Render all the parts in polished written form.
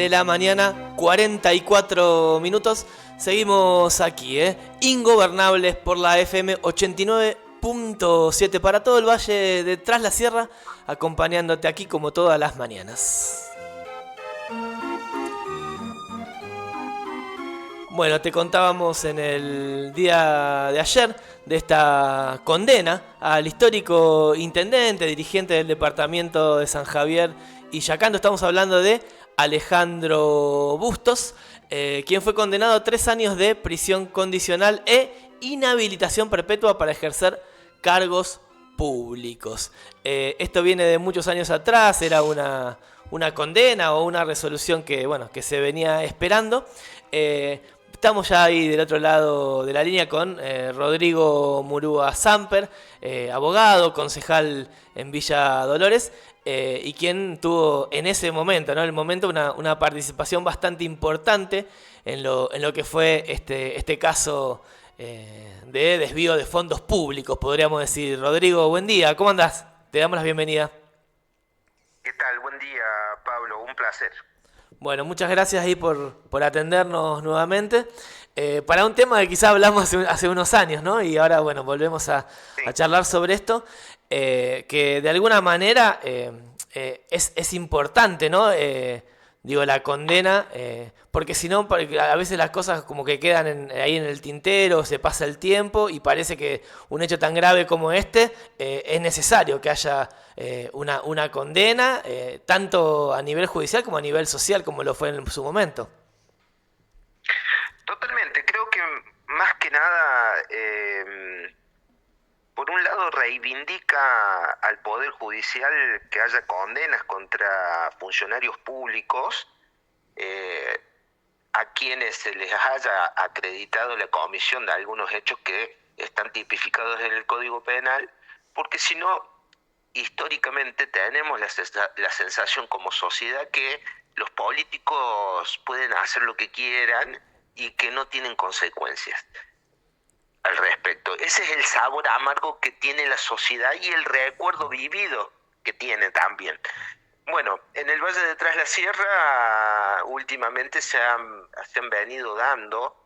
de la mañana, 44 minutos. Seguimos aquí, Ingobernables por la FM 89.7 para todo el valle de Tras la Sierra, acompañándote aquí como todas las mañanas. Bueno, te contábamos en el día de ayer de esta condena al histórico intendente, dirigente del departamento de San Javier y Yacanto. Estamos hablando de Alejandro Bustos, quien fue condenado a 3 años de prisión condicional e inhabilitación perpetua para ejercer cargos públicos. Esto viene de muchos años atrás, era una condena o una resolución que, bueno, que se venía esperando. Estamos ya ahí del otro lado de la línea con Rodrigo Murúa Samper, abogado, concejal en Villa Dolores, y quien tuvo en ese momento, ¿no? En el momento una participación bastante importante en lo que fue este caso de desvío de fondos públicos, podríamos decir. Rodrigo, buen día, ¿cómo andás? Te damos la bienvenida. ¿Qué tal? Buen día, Pablo, un placer. Bueno, muchas gracias ahí por atendernos nuevamente. Para un tema que quizá hablamos hace unos años, ¿no? Y ahora, bueno, volvemos a Sí, charlar sobre esto, que de alguna manera es importante, ¿no? Digo, la condena, porque si no, a veces las cosas como que quedan ahí en el tintero, se pasa el tiempo y parece que un hecho tan grave como este es necesario que haya una condena, tanto a nivel judicial como a nivel social, como lo fue en su momento. totalmente. Creo que más que nada, por un lado reivindica al Poder Judicial que haya condenas contra funcionarios públicos eh, a quienes se les haya acreditado la comisión de algunos hechos que están tipificados en el Código Penal, porque si no, históricamente tenemos la sensación como sociedad que los políticos pueden hacer lo que quieran y que no tienen consecuencias al respecto. Ese es el sabor amargo que tiene la sociedad y el recuerdo vivido que tiene también. Bueno, en el Valle de Tras la Sierra últimamente se han venido dando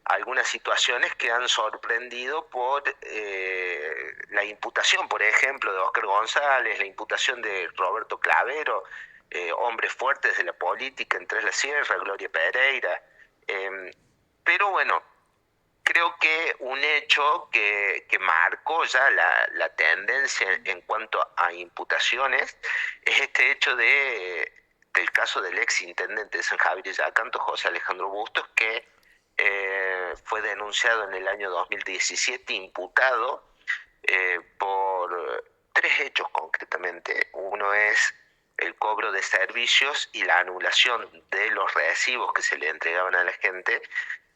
algunas situaciones que han sorprendido por la imputación, por ejemplo, de Óscar González, la imputación de Roberto Clavero, hombres fuertes de la política en Tras la Sierra, Gloria Pereira. Pero bueno, creo que un hecho que marcó ya la tendencia en cuanto a imputaciones es este hecho del caso del ex intendente de San Javier y Yacanto, José Alejandro Bustos, que fue denunciado en el año 2017, imputado por 3 hechos concretamente. Uno es el cobro de servicios y la anulación de los recibos que se le entregaban a la gente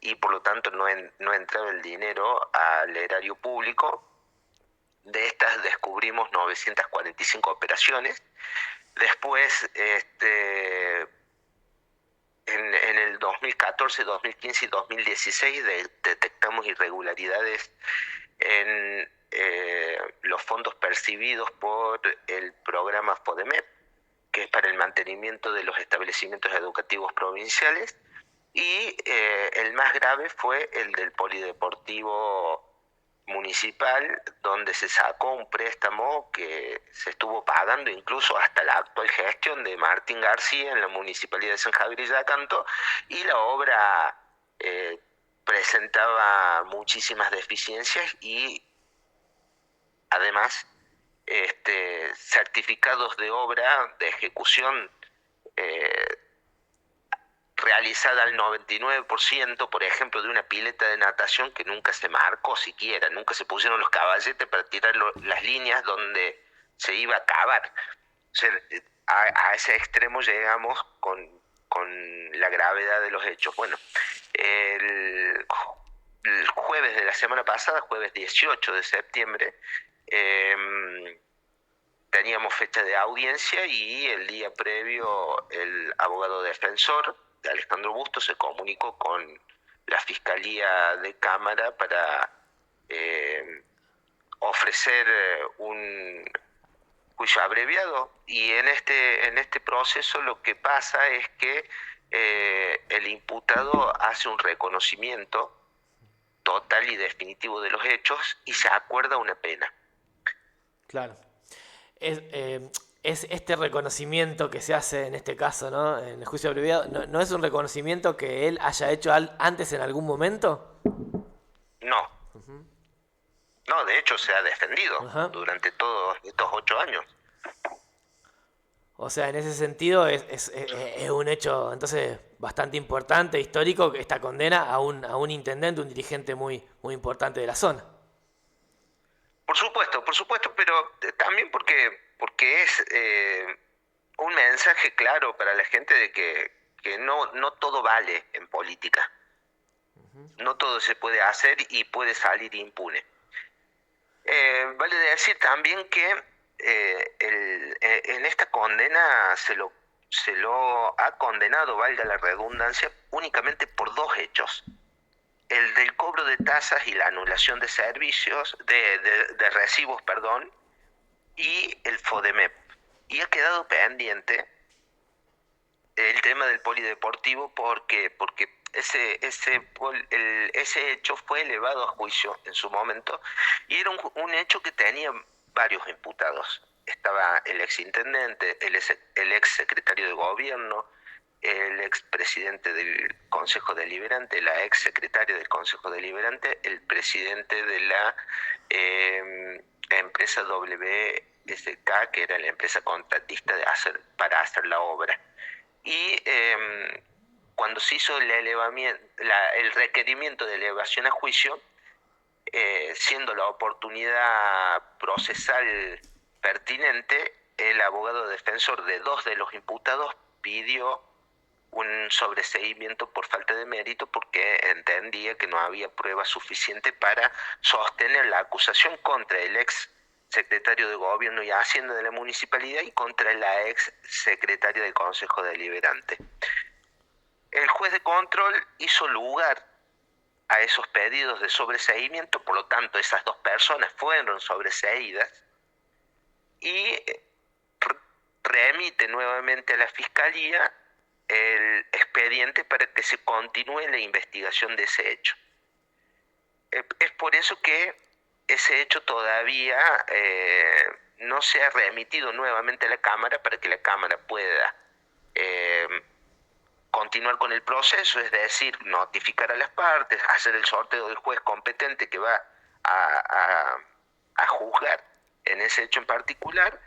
y por lo tanto no entraba el dinero al erario público. De estas descubrimos 945 operaciones. Después, en el 2014, 2015 y 2016 detectamos irregularidades en los fondos percibidos por el programa FODEMEP, que es para el mantenimiento de los establecimientos educativos provinciales, y el más grave fue el del polideportivo municipal, donde se sacó un préstamo que se estuvo pagando incluso hasta la actual gestión de Martín García en la Municipalidad de San Javier y Yacanto, y la obra presentaba muchísimas deficiencias y además certificados de obra de ejecución eh, realizada al 99%, por ejemplo, de una pileta de natación que nunca se marcó siquiera, nunca se pusieron los caballetes para tirar las líneas donde se iba a cavar. O sea, a ese extremo llegamos con la gravedad de los hechos. Bueno, el jueves de la semana pasada, jueves 18 de septiembre, teníamos fecha de audiencia y el día previo el abogado defensor de Alejandro Bustos se comunicó con la Fiscalía de Cámara para ofrecer un juicio abreviado, y en este proceso lo que pasa es que el imputado hace un reconocimiento total y definitivo de los hechos y se acuerda una pena. Claro. Es este reconocimiento que se hace en este caso, ¿no? En el juicio abreviado, ¿no es un reconocimiento que él haya hecho antes en algún momento? No, no, de hecho se ha defendido Ajá. durante todos estos 8 años. O sea, en ese sentido es un hecho entonces bastante importante, histórico, esta condena a un intendente, un dirigente muy importante de la zona. Por supuesto, pero también porque es un mensaje claro para la gente de que no todo vale en política. No todo se puede hacer y puede salir impune. Vale decir también que en esta condena se lo ha condenado, valga la redundancia, únicamente por dos hechos. El del cobro de tasas y la anulación de servicios, de recibos, perdón, y el FODEMEP. Y ha quedado pendiente el tema del polideportivo porque ese hecho fue elevado a juicio en su momento y era un hecho que tenía varios imputados. Estaba el exintendente, el ex secretario de gobierno, el ex presidente del Consejo Deliberante, la ex secretaria del Consejo Deliberante, el presidente de la empresa WSK, que era la empresa contratista para hacer la obra. Y cuando se hizo el requerimiento de elevación a juicio, siendo la oportunidad procesal pertinente, el abogado defensor de dos de los imputados pidió un sobreseimiento por falta de mérito porque entendía que no había prueba suficiente para sostener la acusación contra el ex secretario de Gobierno y Hacienda de la municipalidad y contra la ex secretaria del Consejo Deliberante. El juez de control hizo lugar a esos pedidos de sobreseimiento, por lo tanto esas dos personas fueron sobreseídas y remite nuevamente a la Fiscalía el expediente para que se continúe la investigación de ese hecho. Es por eso que ese hecho todavía no se ha remitido nuevamente a la Cámara para que la Cámara pueda continuar con el proceso, es decir, notificar a las partes, hacer el sorteo del juez competente que va a juzgar en ese hecho en particular,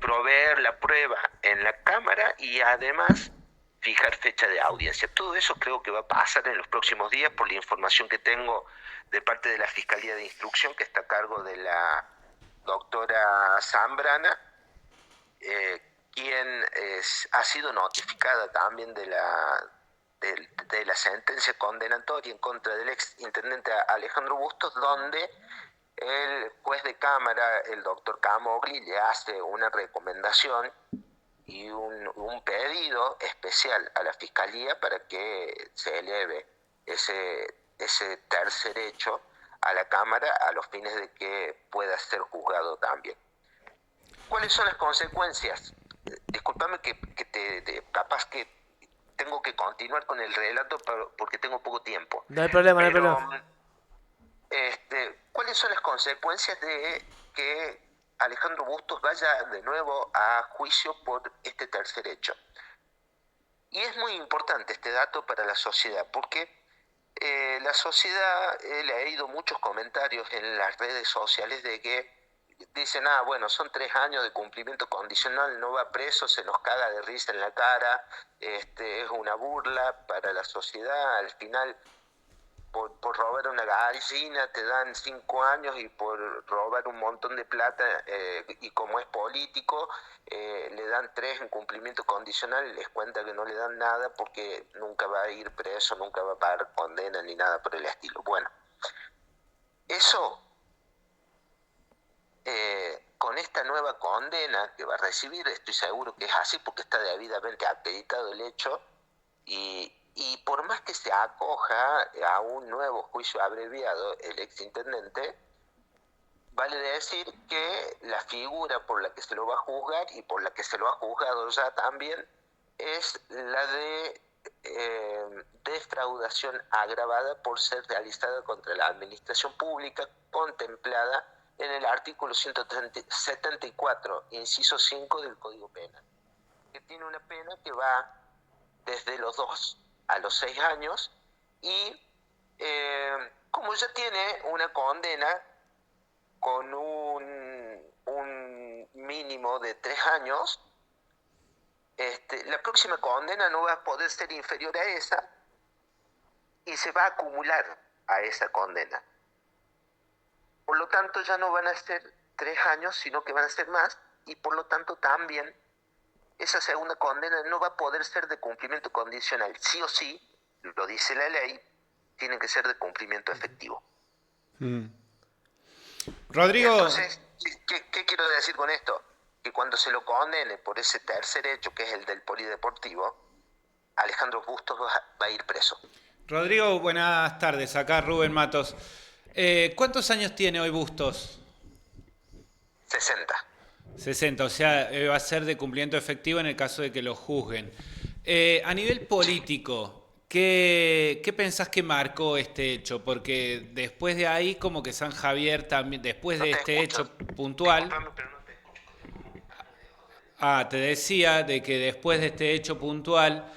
proveer la prueba en la Cámara y además fijar fecha de audiencia. Todo eso creo que va a pasar en los próximos días por la información que tengo de parte de la Fiscalía de Instrucción, que está a cargo de la doctora Zambrana, quien ha sido notificada también de la sentencia condenatoria en contra del ex intendente Alejandro Bustos, donde el juez de cámara, el doctor Camogli, le hace una recomendación y un pedido especial a la Fiscalía para que se eleve ese tercer hecho a la Cámara a los fines de que pueda ser juzgado también. ¿Cuáles son las consecuencias? Discúlpame que capaz que tengo que continuar con el relato porque tengo poco tiempo. No hay problema, Pero, no hay problema. ¿cuáles son las consecuencias de que Alejandro Bustos vaya de nuevo a juicio por este tercer hecho? Y es muy importante este dato para la sociedad, porque la sociedad, he leído muchos comentarios en las redes sociales de que dicen, bueno, son 3 años de cumplimiento condicional, no va preso, se nos caga de risa en la cara, es una burla para la sociedad, al final por robar una gallina te dan 5 años y por robar un montón de plata y como es político le dan 3 en cumplimiento condicional y les cuenta que no le dan nada porque nunca va a ir preso, nunca va a pagar condena ni nada por el estilo. Bueno, eso con esta nueva condena que va a recibir, estoy seguro que es así porque está debidamente acreditado el hecho y por más que se acoja a un nuevo juicio abreviado el exintendente, vale decir que la figura por la que se lo va a juzgar y por la que se lo ha juzgado ya también es la de defraudación agravada por ser realizada contra la administración pública, contemplada en el artículo 174, inciso 5 del Código Penal, que tiene una pena que va desde los 2 a los 6 años y como ya tiene una condena con un mínimo de 3 años, la próxima condena no va a poder ser inferior a esa y se va a acumular a esa condena. Por lo tanto, ya no van a ser 3 años, sino que van a ser más, y por lo tanto también esa segunda condena no va a poder ser de cumplimiento condicional. Sí o sí, lo dice la ley, tiene que ser de cumplimiento efectivo. Rodrigo, Entonces, ¿qué quiero decir con esto? Que cuando se lo condene por ese tercer hecho, que es el del polideportivo, Alejandro Bustos va a ir preso. Rodrigo, buenas tardes. Acá Rubén Matos. ¿Cuántos años tiene hoy Bustos? 60. 60, o sea, va a ser de cumplimiento efectivo en el caso de que lo juzguen. A nivel político, ¿qué pensás que marcó este hecho? Porque después de ahí, como que San Javier también, después No de te este escucho. hecho puntual, Disculpame, pero no te escucho. te decía de que después de este hecho puntual,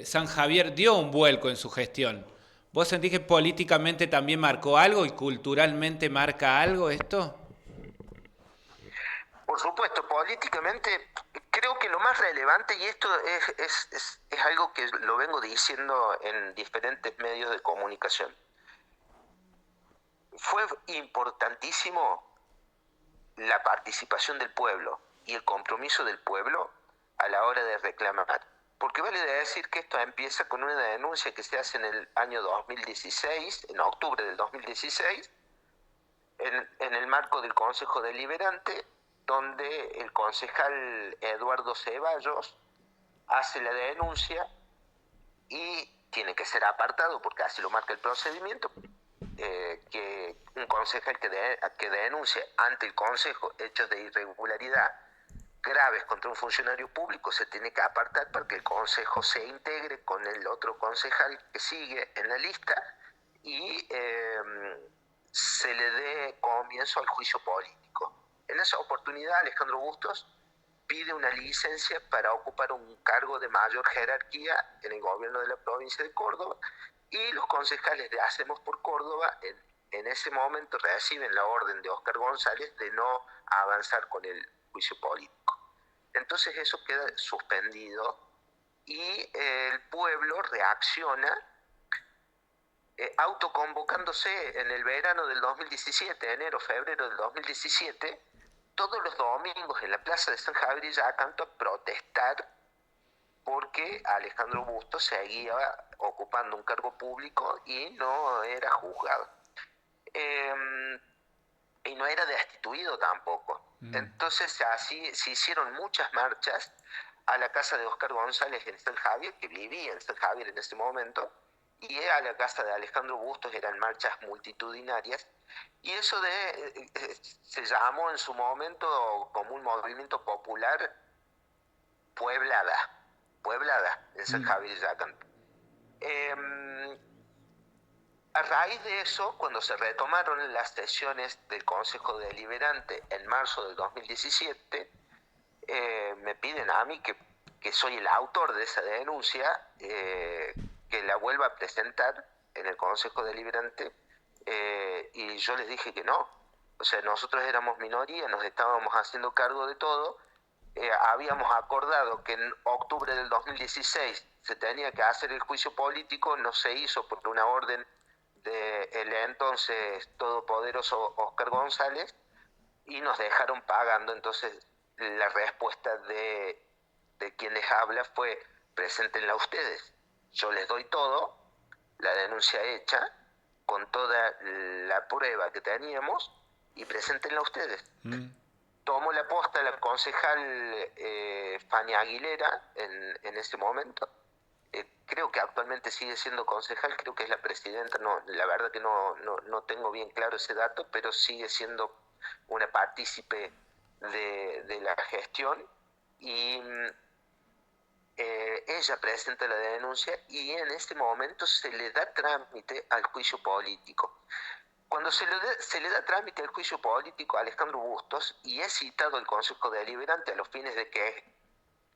San Javier dio un vuelco en su gestión. ¿Vos sentís que políticamente también marcó algo y culturalmente marca algo esto? Por supuesto, políticamente creo que lo más relevante, y esto es algo que lo vengo diciendo en diferentes medios de comunicación, fue importantísimo la participación del pueblo y el compromiso del pueblo a la hora de reclamar. Porque vale decir que esto empieza con una denuncia que se hace en el año 2016, en octubre del 2016, en el marco del Consejo Deliberante, donde el concejal Eduardo Ceballos hace la denuncia y tiene que ser apartado porque así lo marca el procedimiento, que un concejal que denuncie ante el Consejo hechos de irregularidad graves contra un funcionario público se tiene que apartar para que el Consejo se integre con el otro concejal que sigue en la lista y se le dé comienzo al juicio político. En esa oportunidad, Alejandro Bustos pide una licencia para ocupar un cargo de mayor jerarquía en el gobierno de la provincia de Córdoba y los concejales de Hacemos por Córdoba en ese momento reciben la orden de Óscar González de no avanzar con el juicio político. Entonces eso queda suspendido y el pueblo reacciona autoconvocándose en el verano del 2017, enero, febrero del 2017, todos los domingos en la plaza de San Javier y Yacanto a protestar porque Alejandro Bustos seguía ocupando un cargo público y no era juzgado. Y no era destituido tampoco. Entonces así se hicieron muchas marchas a la casa de Óscar González en San Javier, que vivía en San Javier en ese momento, y a la casa de Alejandro Bustos eran marchas multitudinarias, y eso se llamó en su momento como un movimiento popular Pueblada en San Javier y Yacanto. A raíz de eso, cuando se retomaron las sesiones del Consejo Deliberante en marzo del 2017, me piden a mí, que soy el autor de esa denuncia, que la vuelva a presentar en el Consejo Deliberante, y yo les dije que no. O sea, nosotros éramos minoría, nos estábamos haciendo cargo de todo, habíamos acordado que en octubre del 2016 se tenía que hacer el juicio político, no se hizo por una orden del entonces todopoderoso Óscar González y nos dejaron pagando. Entonces la respuesta de quien les habla fue: preséntenla ustedes, yo les doy todo, la denuncia hecha, con toda la prueba que teníamos, y preséntenla ustedes. Tomó la posta la concejal Fania Aguilera en ese momento. Creo que actualmente sigue siendo concejal, creo que es la presidenta, no, la verdad que no tengo bien claro ese dato, pero sigue siendo una partícipe de la gestión y ella presenta la denuncia y en este momento se le da trámite al juicio político. Cuando se le da trámite al juicio político a Alejandro Bustos y es citado el Consejo Deliberante a los fines de que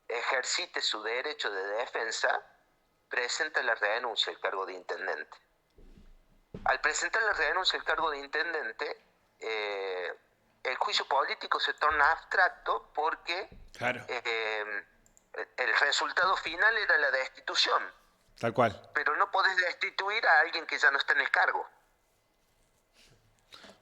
ejercite su derecho de defensa, presenta la renuncia al cargo de intendente. Al presentar la renuncia al cargo de intendente, el juicio político se torna abstracto porque Claro, el resultado final era la destitución, tal cual. pero no podés destituir a alguien que ya no está en el cargo.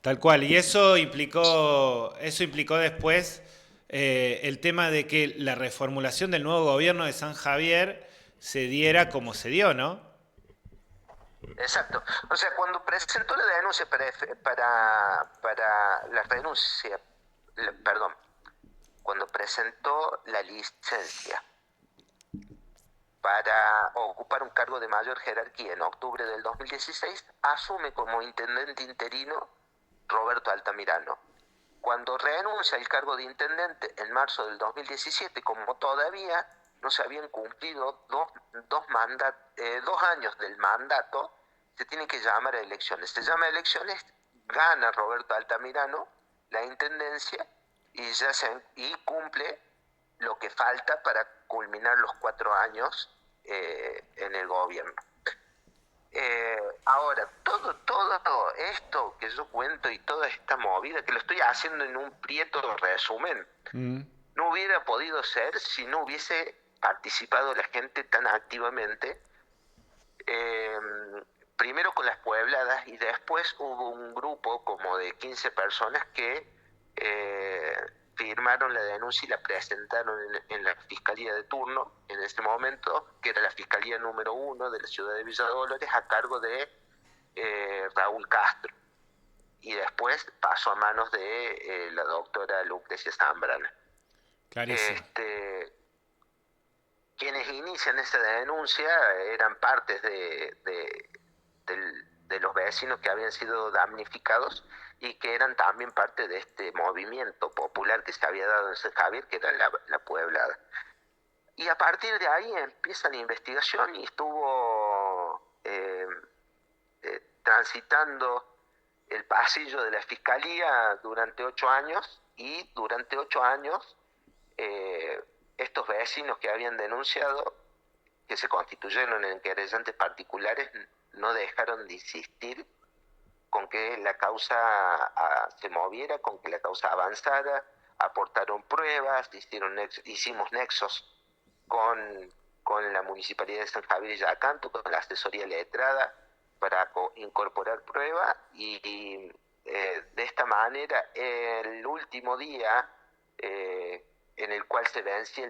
Tal cual. Y eso implicó después el tema de que la reformulación del nuevo gobierno de San Javier se diera como se dio, ¿no? Exacto. O sea, cuando presentó la denuncia para la renuncia, perdón, cuando presentó la licencia para ocupar un cargo de mayor jerarquía en octubre del 2016, asume como intendente interino Roberto Altamirano. Cuando renuncia al cargo de intendente en marzo del 2017, como todavía no se habían cumplido dos años del mandato, se tiene que llamar a elecciones. Se llama a elecciones, gana Roberto Altamirano la intendencia y cumple lo que falta para culminar los 4 años en el gobierno. Ahora, todo esto que yo cuento y toda esta movida, que lo estoy haciendo en un prieto resumen, no hubiera podido ser si no hubiese participado la gente tan activamente, primero con las puebladas y después hubo un grupo como de 15 personas que firmaron la denuncia y la presentaron en la fiscalía de turno en ese momento, que era la fiscalía número 1 de la ciudad de Villa Dolores, a cargo de Raúl Castro, y después pasó a manos de la doctora Lucrecia Zambrana. Clarísimo. Quienes inician esa denuncia eran partes de los vecinos que habían sido damnificados y que eran también parte de este movimiento popular que se había dado en San Javier, que era la Pueblada. Y a partir de ahí empieza la investigación y estuvo transitando el pasillo de la fiscalía durante 8 años, y durante 8 años estos vecinos que habían denunciado, que se constituyeron en querellantes particulares, no dejaron de insistir con que la causa se moviera, con que la causa avanzara, aportaron pruebas, hicimos nexos con la Municipalidad de San Javier y Yacanto, con la asesoría letrada, para incorporar pruebas, y de esta manera el último día en el cual se vencía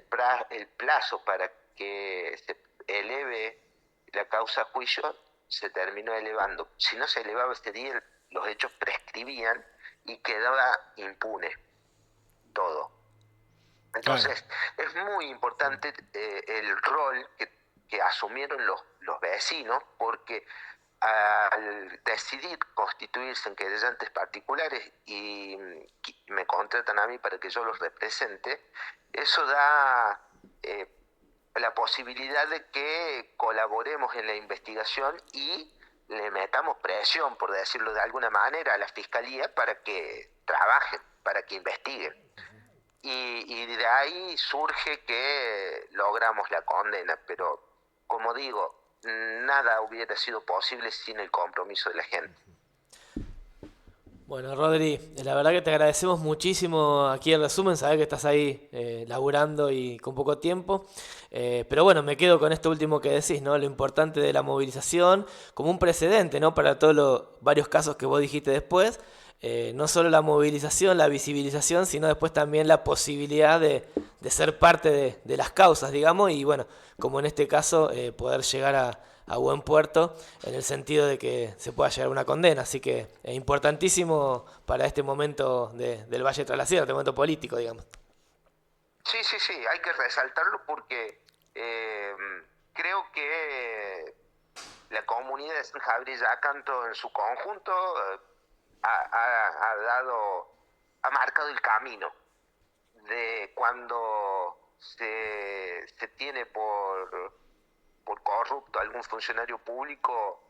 el plazo para que se eleve la causa a juicio, se terminó elevando. Si no se elevaba este día, los hechos prescribían y quedaba impune todo. Entonces, claro, es muy importante el rol que asumieron los vecinos, porque al decidir constituirse en querellantes particulares y me contratan a mí para que yo los represente, eso da la posibilidad de que colaboremos en la investigación y le metamos presión, por decirlo de alguna manera, a la Fiscalía para que trabajen, para que investiguen. Y de ahí surge que logramos la condena, pero como digo, nada hubiera sido posible sin el compromiso de la gente. Bueno, Rodri, la verdad que te agradecemos muchísimo aquí el resumen, sabés que estás ahí laburando y con poco tiempo, pero bueno, me quedo con esto último que decís, ¿no? Lo importante de la movilización como un precedente, ¿no? Para todos los varios casos que vos dijiste después, no solo la movilización, la visibilización, sino después también la posibilidad de ser parte de las causas, digamos, y bueno, como en este caso, poder llegar a buen puerto en el sentido de que se pueda llegar a una condena. Así que es importantísimo para este momento del Valle tras la Sierra, este momento político, digamos. Sí, hay que resaltarlo porque creo que la comunidad de San Javier y Yacanto en su conjunto ha marcado el camino de cuando se tiene por corrupto a algún funcionario público,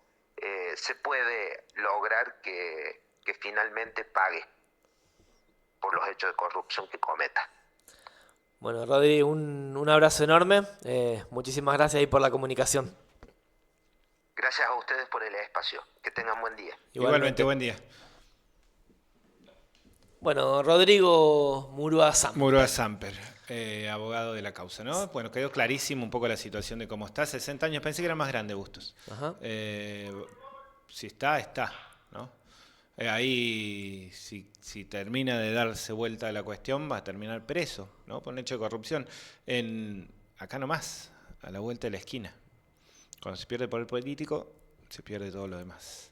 se puede lograr que finalmente pague por los hechos de corrupción que cometa. Bueno, Rodri, un abrazo enorme. Muchísimas gracias ahí por la comunicación. Gracias a ustedes por el espacio. Que tengan buen día. Igualmente, buen día. Bueno, Rodrigo Murúa Samper. Murúa Samper, abogado de la causa, ¿no? Bueno, quedó clarísimo un poco la situación de cómo está. 60 años, pensé que era más grande, Bustos. Ajá. Si está, ¿no? Ahí, si termina de darse vuelta a la cuestión, va a terminar preso, ¿no? Por un hecho de corrupción. Acá nomás, a la vuelta de la esquina. Cuando se pierde el poder político, se pierde todo lo demás.